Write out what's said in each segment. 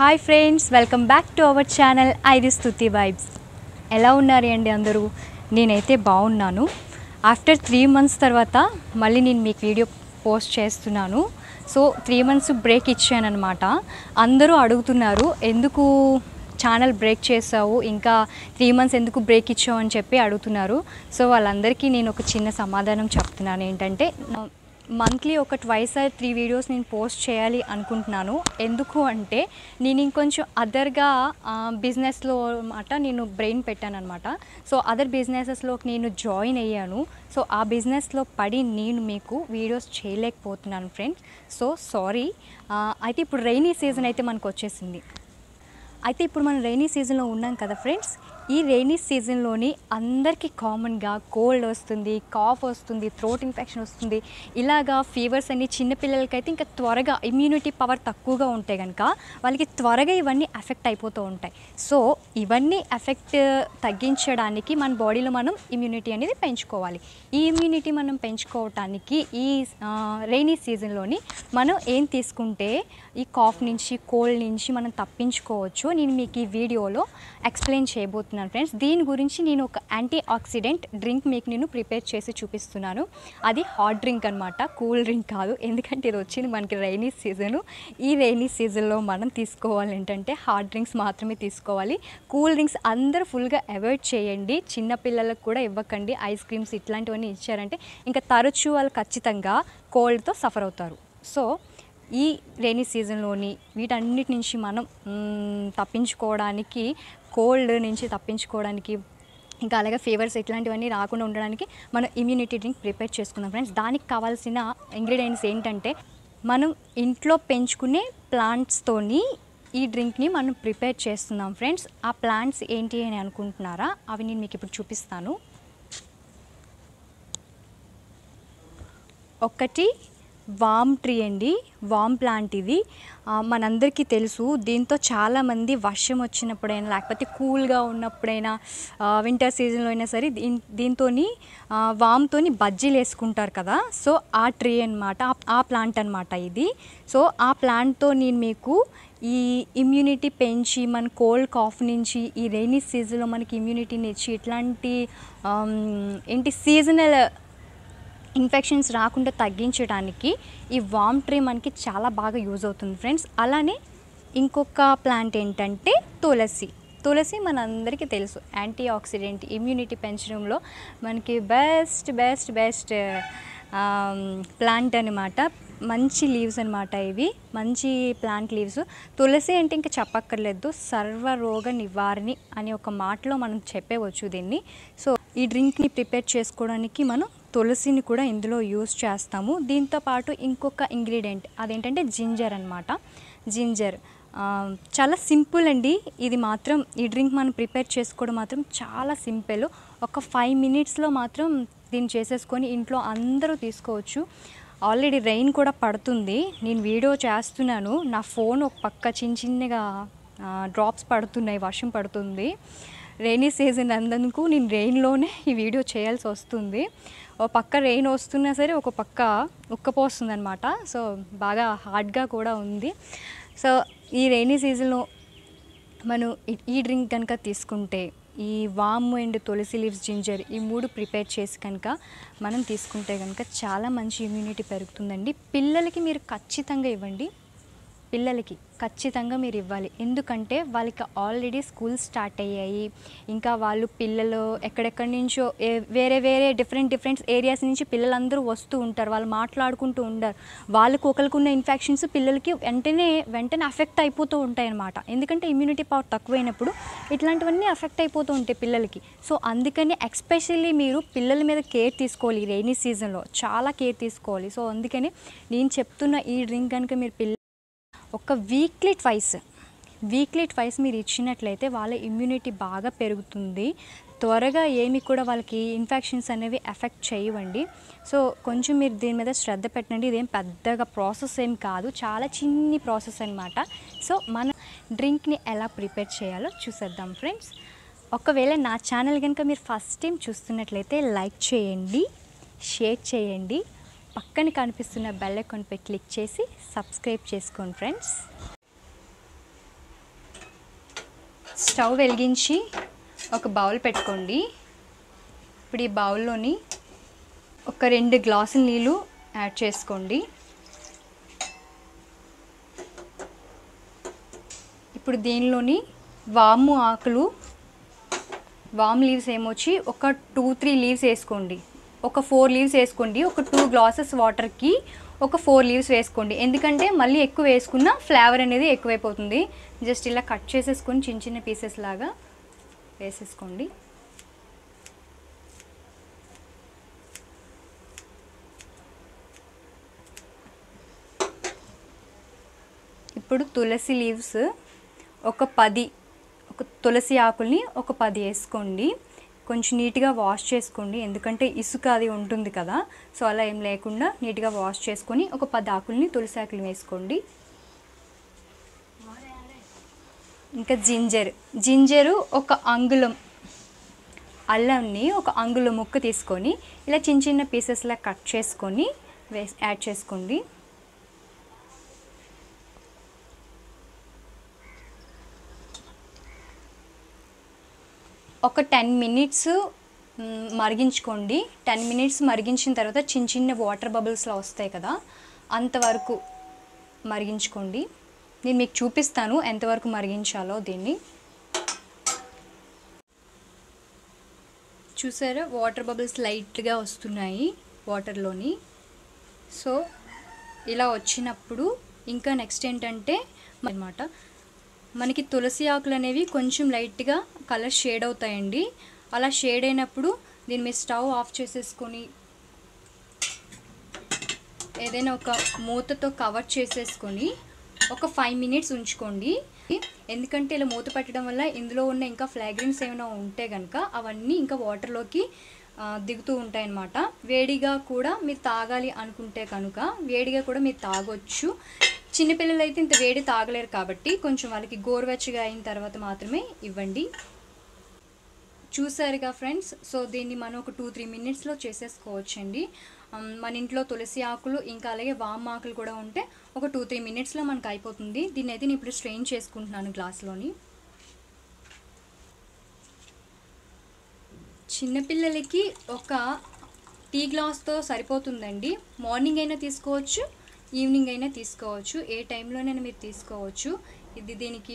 Hi friends, welcome back to our channel iris స్తుతి vibes. ఎలా ఉన్నారు అండి అందరూ? నేనైతే బాగున్నాను. ఆఫ్టర్ 3 months తర్వాత మళ్ళీ నేను మీకు వీడియో పోస్ట్ చేస్తున్నాను. సో 3 months బ్రేక్ ఇచ్చానన్నమాట. అందరూ అడుగుతున్నారు, ఎందుకు ఛానల్ బ్రేక్ చేసావు, ఇంకా 3 months ఎందుకు బ్రేక్ ఇచ్చావు అని చెప్పి అడుగుతున్నారు. సో వాళ్ళందరికీ నేను ఒక చిన్న సమాధానం చెప్తున్నాను. ఏంటంటే, మంత్లీ ఒక 2 or 3 వీడియోస్ నేను పోస్ట్ చేయాలి అనుకుంటున్నాను. ఎందుకు అంటే, నేను ఇంకొంచెం అదర్గా బిజినెస్లో అన్నమాట నేను బ్రెయిన్ పెట్టానన్నమాట. సో అదర్ బిజినెసెస్లోకి నేను జాయిన్ అయ్యాను. సో ఆ బిజినెస్లో పడి నేను మీకు వీడియోస్ చేయలేకపోతున్నాను ఫ్రెండ్స్. So sorry. అయితే ఇప్పుడు రైనీ సీజన్ అయితే మనకు వచ్చేసింది. అయితే ఇప్పుడు మనం రైనీ సీజన్లో ఉన్నాం కదా ఫ్రెండ్స్. ఈ రైనీ సీజన్లోని అందరికీ కామన్గా కోల్డ్ వస్తుంది, కాఫ్ వస్తుంది, థ్రోట్ ఇన్ఫెక్షన్ వస్తుంది. ఇలాగా ఫీవర్స్ అన్ని చిన్నపిల్లలకైతే ఇంకా త్వరగా ఇమ్యూనిటీ పవర్ తక్కువగా ఉంటే కనుక వాళ్ళకి త్వరగా ఇవన్నీ ఎఫెక్ట్ అయిపోతూ ఉంటాయి. సో ఇవన్నీ ఎఫెక్ట్ తగ్గించడానికి మన బాడీలో మనం ఇమ్యూనిటీ అనేది పెంచుకోవాలి. ఈ ఇమ్యూనిటీ మనం పెంచుకోవటానికి ఈ రైనీ సీజన్లోని మనం ఏం తీసుకుంటే ఈ కాఫ్ నుంచి, కోల్డ్ నుంచి మనం తప్పించుకోవచ్చు, నేను మీకు ఈ వీడియోలో ఎక్స్ప్లెయిన్ చేయబోతున్నాను ఫ్రెండ్స్. దీని గురించి నేను ఒక యాంటీ ఆక్సిడెంట్ డ్రింక్ మీకు నేను ప్రిపేర్ చేసి చూపిస్తున్నాను. అది హాట్ డ్రింక్ అనమాట, కూల్ డ్రింక్ కాదు. ఎందుకంటే ఇది వచ్చింది మనకి రైనీ సీజను. ఈ రైనీ సీజన్లో మనం తీసుకోవాలి ఏంటంటే హాట్ డ్రింక్స్ మాత్రమే తీసుకోవాలి. కూల్ డ్రింక్స్ అందరూ ఫుల్గా అవాయిడ్ చేయండి. చిన్నపిల్లలకు కూడా ఇవ్వకండి. ఐస్ క్రీమ్స్ ఇట్లాంటివన్నీ ఇచ్చారంటే ఇంకా తరచూ వాళ్ళు ఖచ్చితంగా కోల్డ్తో సఫర్ అవుతారు. సో ఈ రైనీ సీజన్లోని వీటన్నిటి నుంచి మనం తప్పించుకోవడానికి, కోల్డ్ నుంచి తప్పించుకోవడానికి, ఇంకా అలాగే ఫీవర్స్ ఇట్లాంటివన్నీ రాకుండా ఉండడానికి మనం ఇమ్యూనిటీ డ్రింక్ ప్రిపేర్ చేసుకుందాం ఫ్రెండ్స్. దానికి కావాల్సిన ఇంగ్రీడియంట్స్ ఏంటంటే, మనం ఇంట్లో పెంచుకునే ప్లాంట్స్తోని ఈ డ్రింక్ని మనం ప్రిపేర్ చేస్తున్నాం ఫ్రెండ్స్. ఆ ప్లాంట్స్ ఏంటి అని అనుకుంటున్నారా? అవి నేను మీకు ఇప్పుడు చూపిస్తాను. ఒకటి వామ్ ట్రీ అండి, వామ్ ప్లాంట్. ఇది మనందరికీ తెలుసు. దీంతో చాలామంది వర్షం వచ్చినప్పుడైనా, లేకపోతే కూల్గా ఉన్నప్పుడైనా, వింటర్ సీజన్లో అయినా సరే దీంతో వామ్తోని బజ్జీలు వేసుకుంటారు కదా. సో ఆ ట్రీ అనమాట, ఆ ప్లాంట్ అనమాట ఇది. సో ఆ ప్లాంట్తో నేను మీకు ఈ ఇమ్యూనిటీ పెంచి మన కోల్డ్ కాఫ్ నుంచి ఈ రైనీ సీజన్లో మనకి ఇమ్యూనిటీని ఇచ్చి ఇట్లాంటి సీజనల్ ఇన్ఫెక్షన్స్ రాకుండా తగ్గించడానికి ఈ వామ్ ట్రీ మనకి చాలా బాగా యూజ్ అవుతుంది ఫ్రెండ్స్. అలానే ఇంకొక ప్లాంట్ ఏంటంటే తులసి. తులసి మనందరికీ తెలుసు, యాంటీ ఆక్సిడెంట్, ఇమ్యూనిటీ పెంచడంలో మనకి బెస్ట్ ప్లాంట్ అనమాట. మంచి లీవ్స్ అనమాట ఇవి, మంచి ప్లాంట్ లీవ్స్. తులసి అంటే ఇంకా చెప్పక్కర్లేదు, సర్వరోగ నివారణి అనే ఒక మాటలో మనం చెప్పవచ్చు దీన్ని. సో ఈ డ్రింక్ని ప్రిపేర్ చేసుకోవడానికి మనం తులసిని కూడా ఇందులో యూజ్ చేస్తాము. దీంతో పాటు ఇంకొక ఇంగ్రీడియంట్ అదేంటంటే జింజర్ అనమాట. జింజర్ చాలా సింపుల్ అండి. ఇది మాత్రం, ఈ డ్రింక్ మనం ప్రిపేర్ చేసుకోవడం మాత్రం చాలా సింపుల్. ఒక 5 minutesలో మాత్రం దీన్ని చేసేసుకొని ఇంట్లో అందరూ తీసుకోవచ్చు. ఆల్రెడీ రెయిన్ కూడా పడుతుంది, నేను వీడియో చేస్తున్నాను. నా ఫోన్ ఒక పక్క చిన్నగా డ్రాప్స్ పడుతున్నాయి, వర్షం పడుతుంది. రైనీ సీజన్ అందుకు నేను రెయిన్లోనే ఈ వీడియో చేయాల్సి వస్తుంది. ఒక పక్క రెయిన్ వస్తున్నా సరే, ఒక పక్క ఉక్కపోస్తుంది అనమాట. సో బాగా హార్డ్గా కూడా ఉంది. సో ఈ రైనీ సీజన్లో మనం ఈ డ్రింక్ కనుక తీసుకుంటే, ఈ వామ్ అండ్ తులసి లీవ్స్, జింజర్, ఈ 3 ప్రిపేర్ చేసి కనుక మనం తీసుకుంటే కనుక చాలా మంచి ఇమ్యూనిటీ పెరుగుతుందండి. పిల్లలకి మీరు ఖచ్చితంగా ఇవ్వండి. పిల్లలకి ఖచ్చితంగా మీరు ఇవ్వాలి. ఎందుకంటే వాళ్ళకి ఆల్రెడీ స్కూల్ స్టార్ట్ అయ్యాయి. ఇంకా వాళ్ళు పిల్లలు ఎక్కడెక్కడి నుంచో వేరే డిఫరెంట్ ఏరియాస్ నుంచి పిల్లలందరూ వస్తూ ఉంటారు. వాళ్ళు మాట్లాడుకుంటూ ఉంటారు. వాళ్ళకు ఒకరికున్న ఇన్ఫెక్షన్స్ పిల్లలకి వెంటనే అఫెక్ట్ అయిపోతూ ఉంటాయి అన్నమాట. ఎందుకంటే ఇమ్యూనిటీ పవర్ తక్కువైనప్పుడు ఇట్లాంటివన్నీ అఫెక్ట్ అయిపోతూ ఉంటాయి పిల్లలకి. సో అందుకని ఎక్స్పెషల్లీ మీరు పిల్లల మీద కేర్ తీసుకోవాలి. ఈ రైనీ సీజన్లో చాలా కేర్ తీసుకోవాలి. సో అందుకని నేను చెప్తున్న ఈ డ్రింక్ కనుక మీరు ఒక వీక్లీ ట్వైస్ మీరు ఇచ్చినట్లయితే వాళ్ళ ఇమ్యూనిటీ బాగా పెరుగుతుంది. త్వరగా ఏమి కూడా వాళ్ళకి ఇన్ఫెక్షన్స్ అనేవి ఎఫెక్ట్ చేయవండి. సో కొంచెం మీరు దీని మీద శ్రద్ధ పెట్టండి. ఇదేం పెద్దగా ప్రాసెస్ ఏం కాదు, చాలా చిన్ని ప్రాసెస్ అనమాట. సో మన డ్రింక్ని ఎలా ప్రిపేర్ చేయాలో చూసేద్దాం ఫ్రెండ్స్. ఒకవేళ నా ఛానల్ కనుక మీరు ఫస్ట్ టైం చూస్తున్నట్లయితే లైక్ చేయండి, షేర్ చేయండి, పక్కన కనిపిస్తున్న బెల్ ఐకాన్పై క్లిక్ చేసి సబ్స్క్రైబ్ చేసుకోండి ఫ్రెండ్స్. స్టవ్ వెలిగించి ఒక బౌల్ పెట్టుకోండి. ఇప్పుడు ఈ బౌల్లోని ఒక 2 గ్లాసుల నీళ్ళు యాడ్ చేసుకోండి. ఇప్పుడు దీనిలోని వాము ఆకులు, వామ్ లీవ్స్ ఏమొచ్చి ఒక 2-3 లీవ్స్ వేసుకోండి. ఒక 4 లీవ్స్ వేసుకోండి. ఒక 2 గ్లాసెస్ వాటర్కి ఒక 4 లీవ్స్ వేసుకోండి. ఎందుకంటే మళ్ళీ ఎక్కువ వేసుకున్న ఫ్లేవర్ అనేది ఎక్కువైపోతుంది. జస్ట్ ఇలా కట్ చేసేసుకొని చిన్న చిన్న పీసెస్ లాగా వేసేసుకోండి. ఇప్పుడు తులసి లీవ్స్ ఒక తులసి ఆకుల్ని ఒక 10 వేసుకోండి. కొంచెం నీట్గా వాష్ చేసుకోండి, ఎందుకంటే ఇసుక అది ఉంటుంది కదా. సో అలా ఏం లేకుండా నీట్గా వాష్ చేసుకొని ఒక 10 ఆకుల్ని తులసి ఆకులు వేసుకోండి. ఇంకా జింజరు ఒక అంగుళం, అల్లంని ఒక అంగుళం ముక్క తీసుకొని ఇలా చిన్న చిన్న పీసెస్లా కట్ చేసుకొని యాడ్ చేసుకోండి. ఒక 10 మినిట్స్ మరిగించుకోండి. 10 మినిట్స్ మరిగించిన తర్వాత చిన్న చిన్న వాటర్ బబుల్స్లా వస్తాయి కదా, అంతవరకు మరిగించుకోండి. నేను మీకు చూపిస్తాను ఎంతవరకు మరిగించాలో దీన్ని. చూసారా, వాటర్ బబుల్స్ లైట్గా వస్తున్నాయి వాటర్లోని. సో ఇలా వచ్చినప్పుడు ఇంకా నెక్స్ట్ ఏంటంటే అన్నమాట, మనకి తులసి ఆకులు అనేవి కొంచెం లైట్గా కలర్ షేడ్ అవుతాయండి. అలా షేడ్ అయినప్పుడు దీన్ని మీ స్టవ్ ఆఫ్ చేసేసుకొని ఏదైనా ఒక మూతతో కవర్ చేసేసుకొని ఒక 5 మినిట్స్ ఉంచుకోండి. ఎందుకంటే ఇలా మూత పెట్టడం వల్ల ఇందులో ఉన్న ఇంకా ఫ్లాగ్రెన్స్ ఏమైనా ఉంటే కనుక అవన్నీ ఇంకా వాటర్లోకి దిగుతూ ఉంటాయన్నమాట. వేడిగా కూడా మీరు తాగాలి అనుకుంటే కనుక వేడిగా కూడా మీరు తాగొచ్చు. చిన్నపిల్లలు అయితే ఇంత వేడి తాగలేరు కాబట్టి కొంచెం వాళ్ళకి గోరువెచ్చగా అయిన తర్వాత మాత్రమే ఇవ్వండి. చూసారుగా ఫ్రెండ్స్, సో దీన్ని మనం ఒక 2-3 మినిట్స్లో చేసేసుకోవచ్చండి. మన ఇంట్లో తులసి ఆకులు ఇంకా అలాగే వామ్ ఆకులు కూడా ఉంటే ఒక 2-3 మినిట్స్లో మనకు అయిపోతుంది. దీన్ని అయితే నేను ఇప్పుడు స్ట్రెయిన్ చేసుకుంటున్నాను గ్లాస్లోని. చిన్నపిల్లలకి ఒక టీ గ్లాస్తో సరిపోతుందండి. మార్నింగ్ అయినా తీసుకోవచ్చు, ఈవినింగ్ అయినా తీసుకోవచ్చు, ఏ టైంలోనైనా మీరు తీసుకోవచ్చు. దీనికి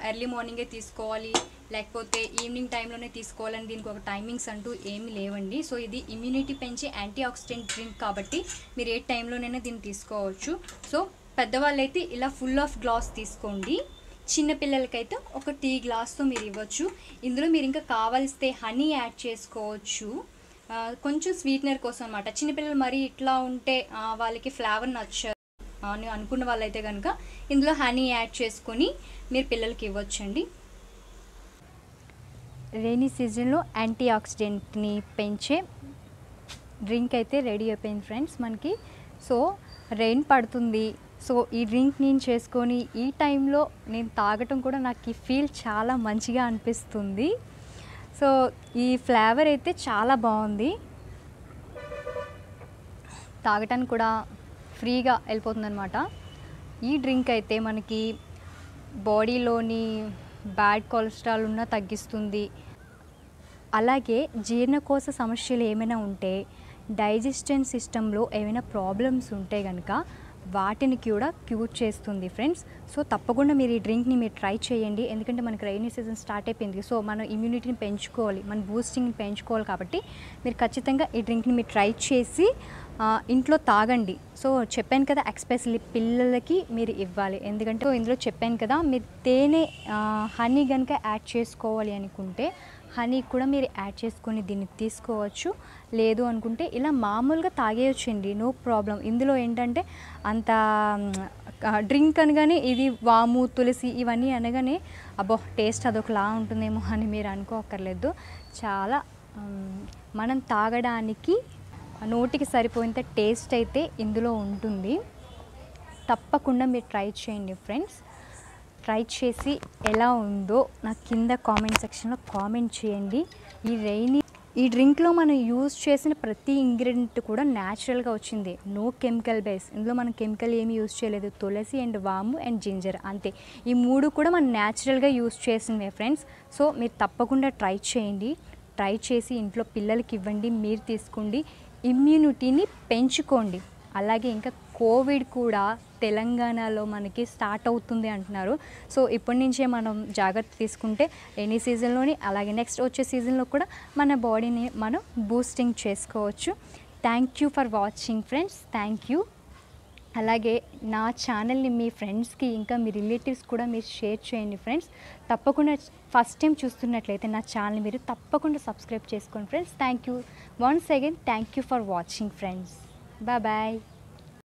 ఎర్లీ మార్నింగే తీసుకోవాలి లేకపోతే ఈవినింగ్ టైంలోనే తీసుకోవాలని దీనికి ఒక టైమింగ్స్ అంటూ ఏమీ లేవండి. సో ఇది ఇమ్యూనిటీ పెంచే యాంటీ ఆక్సిడెంట్ డ్రింక్ కాబట్టి మీరు ఏ టైంలోనైనా దీన్ని తీసుకోవచ్చు. సో పెద్దవాళ్ళైతే ఇలా ఫుల్ ఆఫ్ గ్లాస్ తీసుకోండి. చిన్నపిల్లలకైతే ఒక టీ గ్లాస్తో మీరు ఇవ్వచ్చు. ఇందులో మీరు ఇంకా కావాల్స్తే హనీ యాడ్ చేసుకోవచ్చు, కొంచెం స్వీట్నర్ కోసం అనమాట. చిన్నపిల్లలు మరి ఇట్లా ఉంటే వాళ్ళకి ఫ్లేవర్ నచ్చదు అని అనుకున్న వాళ్ళైతే కనుక ఇందులో హనీ యాడ్ చేసుకొని మీరు పిల్లలకి ఇవ్వచ్చండి. రైనీ సీజన్లో యాంటీ ఆక్సిడెంట్ని పెంచే డ్రింక్ అయితే రెడీ అయిపోయింది ఫ్రెండ్స్ మనకి. సో రెయిన్ పడుతుంది, సో ఈ డ్రింక్ నేను చేసుకొని ఈ టైంలో నేను తాగటం కూడా నాకు ఈ ఫీల్ చాలా మంచిగా అనిపిస్తుంది. సో ఈ ఫ్లేవర్ అయితే చాలా బాగుంది, తాగటానికి కూడా ఫ్రీగా వెళ్ళిపోతుంది అనమాట. ఈ డ్రింక్ అయితే మనకి బాడీలోని బ్యాడ్ కొలెస్ట్రాల్ ఉన్నా తగ్గిస్తుంది. అలాగే జీర్ణకోశ సమస్యలు ఏమైనా ఉంటే, డైజెషన్ సిస్టంలో ఏమైనా ప్రాబ్లమ్స్ ఉంటే కనుక వాటిని కూడా క్యూర్ చేస్తుంది ఫ్రెండ్స్. సో తప్పకుండా మీరు ఈ డ్రింక్ని మీరు ట్రై చేయండి. ఎందుకంటే మనకి రైనీ సీజన్ స్టార్ట్ అయిపోయింది. సో మన ఇమ్యూనిటీని పెంచుకోవాలి, మన బూస్టింగ్ని పెంచుకోవాలి కాబట్టి మీరు ఖచ్చితంగా ఈ డ్రింక్ని మీరు ట్రై చేసి ఇంట్లో తాగండి. సో చెప్పాను కదా, ఎక్స్పెషల్లీ పిల్లలకి మీరు ఇవ్వాలి. ఎందుకంటే ఇందులో చెప్పాను కదా, మీరు తేనె హనీ కనుక యాడ్ చేసుకోవాలి అనుకుంటే హనీ కూడా మీరు యాడ్ చేసుకొని దీన్ని తీసుకోవచ్చు. లేదు అనుకుంటే ఇలా మామూలుగా తాగేయచ్చండి, నో ప్రాబ్లం. ఇందులో ఏంటంటే అంత డ్రింక్ అనగానే ఇది వాము తులసి ఇవన్నీ అనగానే అబ్బో టేస్ట్ అదొకలా ఉంటుందేమో అని మీరు అనుకోకర్లేదు. చాలా మనం తాగడానికి నోటికి సరిపోయేంత టేస్ట్ అయితే ఇందులో ఉంటుంది. తప్పకుండా మీరు ట్రై చేయండి ఫ్రెండ్స్. ట్రై చేసి ఎలా ఉందో నాకు కింద కామెంట్ సెక్షన్లో కామెంట్ చేయండి. ఈ రైనీ ఈ డ్రింక్లో మనం యూజ్ చేసిన ప్రతి ఇంగ్రీడియంట్ కూడా న్యాచురల్గా వచ్చింది, నో కెమికల్ బేస్. ఇందులో మనం కెమికల్ ఏమి యూజ్ చేయలేదు, తులసి అండ్ వాము అండ్ జింజర్ అంతే. ఈ 3 కూడా మనం న్యాచురల్గా యూజ్ చేసినవే ఫ్రెండ్స్. సో మీరు తప్పకుండా ట్రై చేయండి, ట్రై చేసి ఇంట్లో పిల్లలకి ఇవ్వండి, మీరు తీసుకోండి, ఇమ్యూనిటీని పెంచుకోండి. అలాగే ఇంకా కోవిడ్ కూడా తెలంగాణలో మనకి స్టార్ట్ అవుతుంది అంటున్నారు. సో ఇప్పటి నుంచే మనం జాగ్రత్త తీసుకుంటే ఎనీ సీజన్లోని అలాగే నెక్స్ట్ వచ్చే సీజన్లో కూడా మన బాడీని మనం బూస్టింగ్ చేసుకోవచ్చు. Thank you for watching friends, thank you. అలాగే నా ఛానల్ని మీ ఫ్రెండ్స్కి ఇంకా మీ రిలేటివ్స్ కూడా మీరు షేర్ చేయండి ఫ్రెండ్స్. తప్పకుండా ఫస్ట్ టైం చూస్తున్నట్లయితే నా ఛానల్ మీరు తప్పకుండా సబ్స్క్రైబ్ చేసుకోండి friends. Thank you once again, thank you for watching friends. Bye bye.